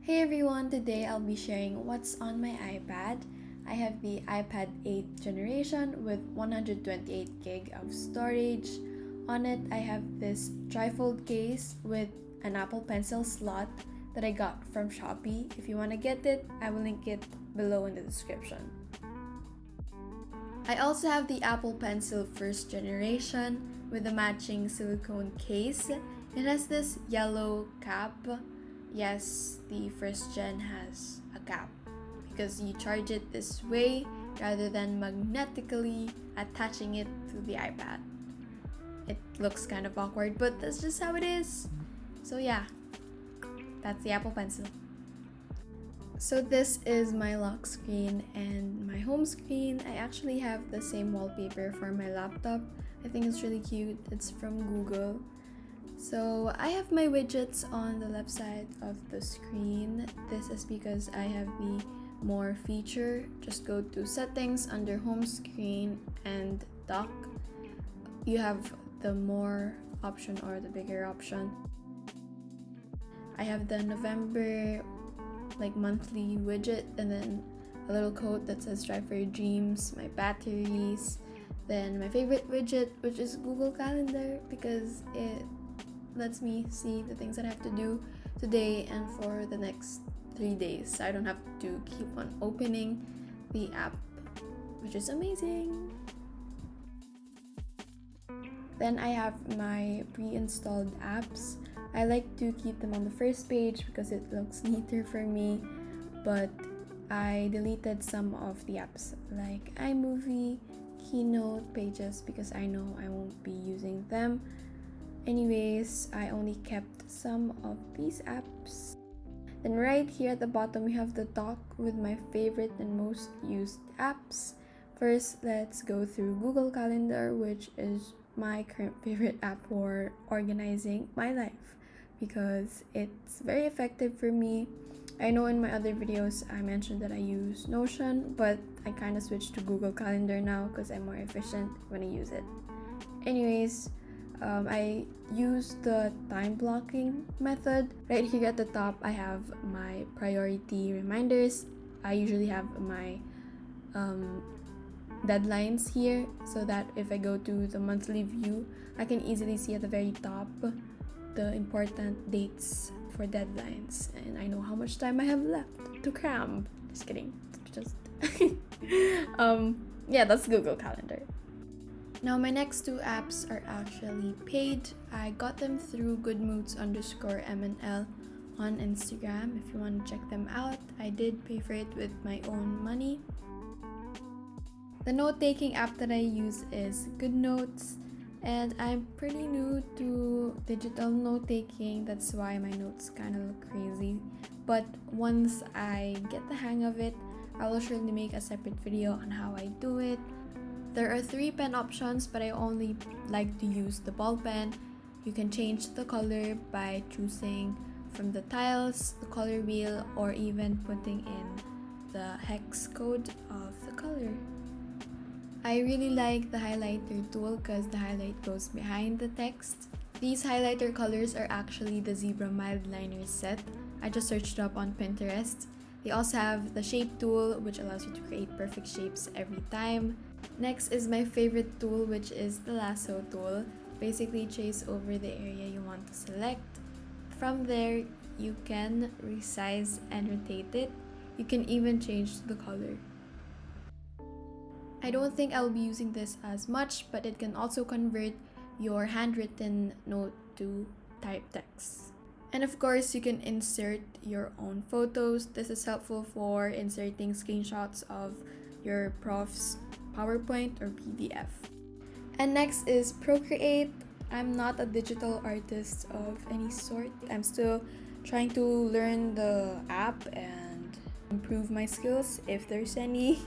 Hey everyone, today I'll be sharing what's on my iPad. I have the iPad 8th generation with 128 gig of storage. On it, I have this trifold case with an Apple Pencil slot that I got from SHOPEE. If you want to get it, I will link it below in the description. I also have the Apple Pencil 1st generation with the matching silicone case. It has this yellow cap. Yes, the 1st gen has a cap because you charge it this way rather than magnetically attaching it to the iPad. It looks kind of awkward, but that's just how it is. So yeah, that's the Apple Pencil. So this is my lock screen and my home screen. I actually have the same wallpaper for my laptop. I think it's really cute. It's from Google. So I have my widgets on the left side of the screen. This is because I have the more feature. Just go to settings under home screen and dock. You have the more option or the bigger option. I have the November monthly widget, and then a little quote that says "Strive for your dreams," my batteries, then my favorite widget, which is Google Calendar, because it lets me see the things that I have to do today and for the next 3 days, so I don't have to keep on opening the app, which is amazing. Then I have my pre-installed apps. I like to keep them on the first page because it looks neater for me, but I deleted some of the apps like iMovie, Keynote, Pages because I know I won't be using them. Anyways, I only kept some of these apps. Then right here at the bottom we have the dock with my favorite and most used apps. First, let's go through Google Calendar, which is my current favorite app for organizing my life because it's very effective for me. I know in my other videos I mentioned that I use Notion, but I kind of switched to Google Calendar now because I'm more efficient when I use it. Anyways, I use the time blocking method. Right here at the top I have my priority reminders. I usually have my deadlines here so that if I go to the monthly view, I can easily see at the very top the important dates for deadlines, and I know how much time I have left to cram. Just kidding. Just yeah, that's Google Calendar. Now my next two apps are actually paid. I got them through GoodNotes_MNL on Instagram. If you want to check them out, I did pay for it with my own money. The note-taking app that I use is GoodNotes, and I'm pretty new to digital note-taking. That's why my notes kind of look crazy. But once I get the hang of it, I will surely make a separate video on how I do it. There are 3 pen options, but I only like to use the ball pen. You can change the color by choosing from the tiles, the color wheel, or even putting in the hex code of the color. I really like the highlighter tool because the highlight goes behind the text. These highlighter colors are actually the Zebra Mild Liner set. I just searched it up on Pinterest. They also have the shape tool, which allows you to create perfect shapes every time. Next is my favorite tool, which is the lasso tool. Basically trace over the area you want to select. From there, you can resize and rotate it. You can even change the color. I don't think I'll be using this as much, but it can also convert your handwritten note to typed text. And of course, you can insert your own photos. This is helpful for inserting screenshots of your prof's PowerPoint or PDF. And next is Procreate. I'm not a digital artist of any sort. I'm still trying to learn the app and improve my skills if there's any.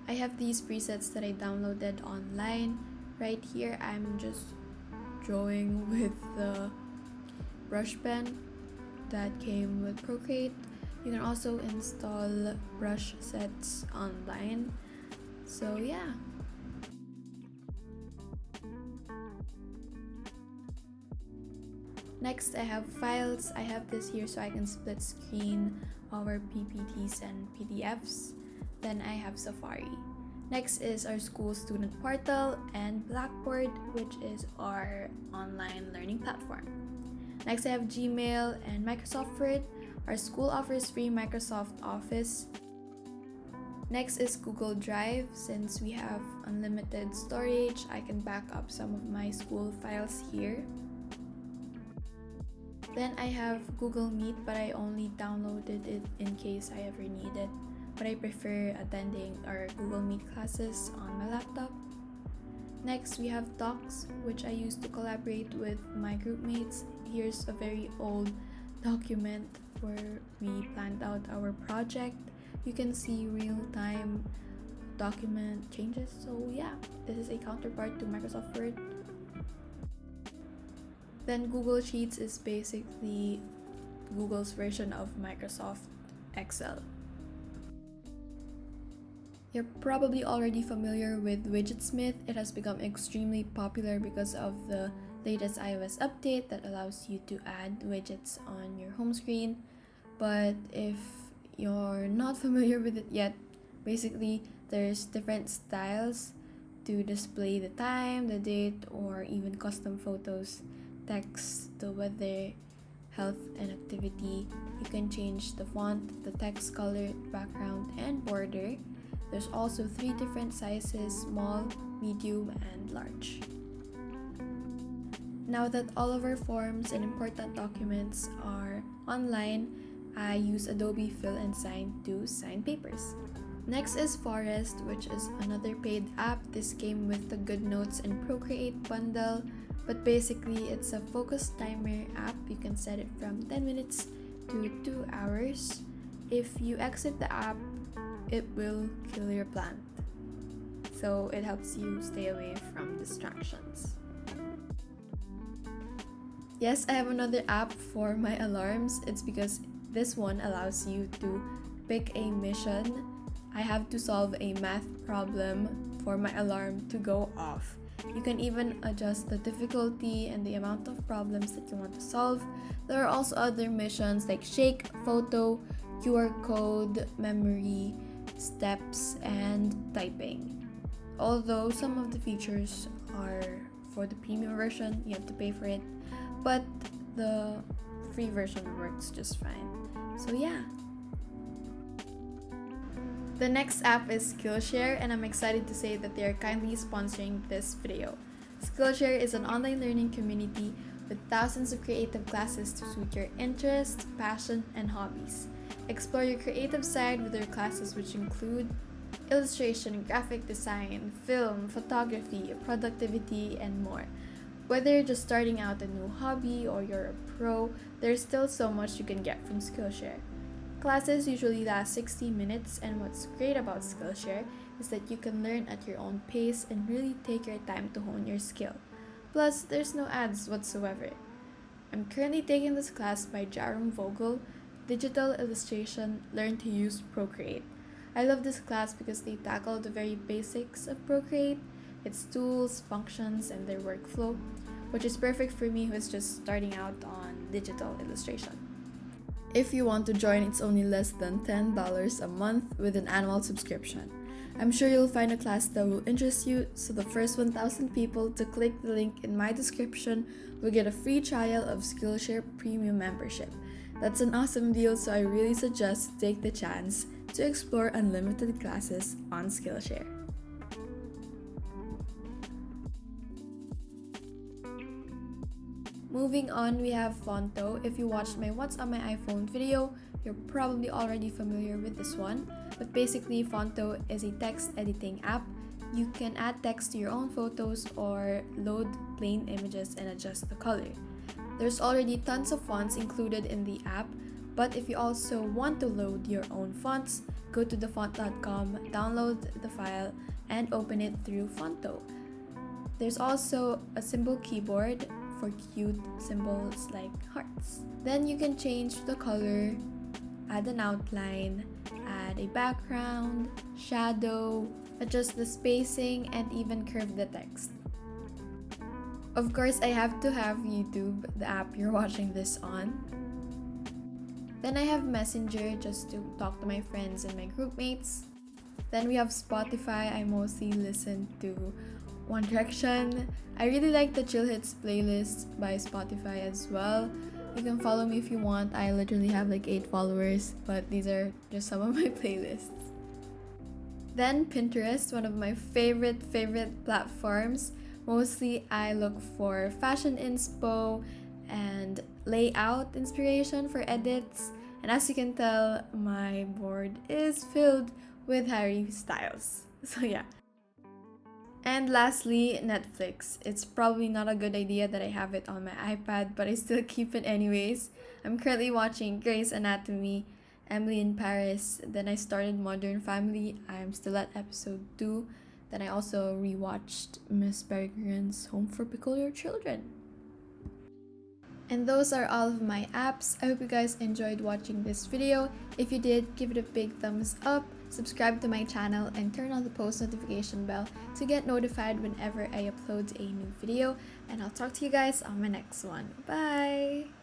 I have these presets that I downloaded online. Right here, I'm just drawing with the brush pen that came with Procreate. You can also install brush sets online. So yeah. Next, I have files. I have this here so I can split screen our PPTs and PDFs. Then I have Safari. Next is our school student portal and Blackboard, which is our online learning platform. Next I have Gmail and Microsoft Word. Our school offers free Microsoft Office. Next is Google Drive. Since we have unlimited storage, I can back up some of my school files here. Then I have Google Meet, but I only downloaded it in case I ever need it. But I prefer attending our Google Meet classes on my laptop. Next, we have Docs, which I use to collaborate with my group mates. Here's a very old document where we planned out our project. You can see real-time document changes. So yeah, this is a counterpart to Microsoft Word. Then Google Sheets is basically Google's version of Microsoft Excel. You're probably already familiar with Widgetsmith. It has become extremely popular because of the latest iOS update that allows you to add widgets on your home screen. But if you're not familiar with it yet, basically there's different styles to display the time, the date, or even custom photos, text, the weather, health, and activity. You can change the font, the text color, background, and border. There's also 3 different sizes: small, medium, and large. Now that all of our forms and important documents are online, I use Adobe Fill and Sign to sign papers. Next is Forest, which is another paid app. This came with the GoodNotes and Procreate bundle, but basically it's a focus timer app. You can set it from 10 minutes to 2 hours. If you exit the app, it will kill your plant. So it helps you stay away from distractions. Yes, I have another app for my alarms. It's because this one allows you to pick a mission. I have to solve a math problem for my alarm to go off. You can even adjust the difficulty and the amount of problems that you want to solve. There are also other missions like shake, photo, QR code, memory, steps, and typing. Although some of the features are for the premium version, you have to pay for it, but the free version works just fine. So yeah. The next app is Skillshare, and I'm excited to say that they are kindly sponsoring this video. Skillshare is an online learning community with thousands of creative classes to suit your interests, passion, and hobbies. Explore your creative side with their classes, which include illustration, graphic design, film, photography, productivity, and more. Whether you're just starting out a new hobby or you're a pro, there's still so much you can get from Skillshare. Classes usually last 60 minutes, and what's great about Skillshare is that you can learn at your own pace and really take your time to hone your skill. Plus, there's no ads whatsoever. I'm currently taking this class by Jarom Vogel, Digital Illustration, Learn to Use Procreate. I love this class because they tackle the very basics of Procreate, its tools, functions, and their workflow, which is perfect for me who is just starting out on digital illustration. If you want to join, it's only less than $10 a month with an annual subscription. I'm sure you'll find a class that will interest you, so the first 1,000 people to click the link in my description will get a free trial of Skillshare Premium membership. That's an awesome deal, so I really suggest take the chance to explore unlimited classes on Skillshare. Moving on, we have Fonto. If you watched my What's on my iPhone video, you're probably already familiar with this one. But basically, Fonto is a text editing app. You can add text to your own photos or load plain images and adjust the color. There's already tons of fonts included in the app, but if you also want to load your own fonts, go to thefont.com, download the file, and open it through Fonto. There's also a symbol keyboard for cute symbols like hearts. Then you can change the color, add an outline, add a background, shadow, adjust the spacing, and even curve the text. Of course, I have to have YouTube, the app you're watching this on. Then I have Messenger just to talk to my friends and my group mates. Then we have Spotify. I mostly listen to One Direction. I really like the Chill Hits playlist by Spotify as well. You can follow me if you want. I literally have like 8 followers, but these are just some of my playlists. Then Pinterest, one of my favorite platforms. Mostly I look for fashion inspo and layout inspiration for edits. And as you can tell, my board is filled with Harry Styles. So yeah. And lastly, Netflix. It's probably not a good idea that I have it on my iPad, but I still keep it anyways. I'm currently watching Grey's Anatomy, Emily in Paris, then I started Modern Family. I'm still at episode 2. Then I also rewatched Miss Peregrine's Home for Peculiar Children. And those are all of my apps. I hope you guys enjoyed watching this video. If you did, give it a big thumbs up, subscribe to my channel, and turn on the post notification bell to get notified whenever I upload a new video. And I'll talk to you guys on my next one. Bye!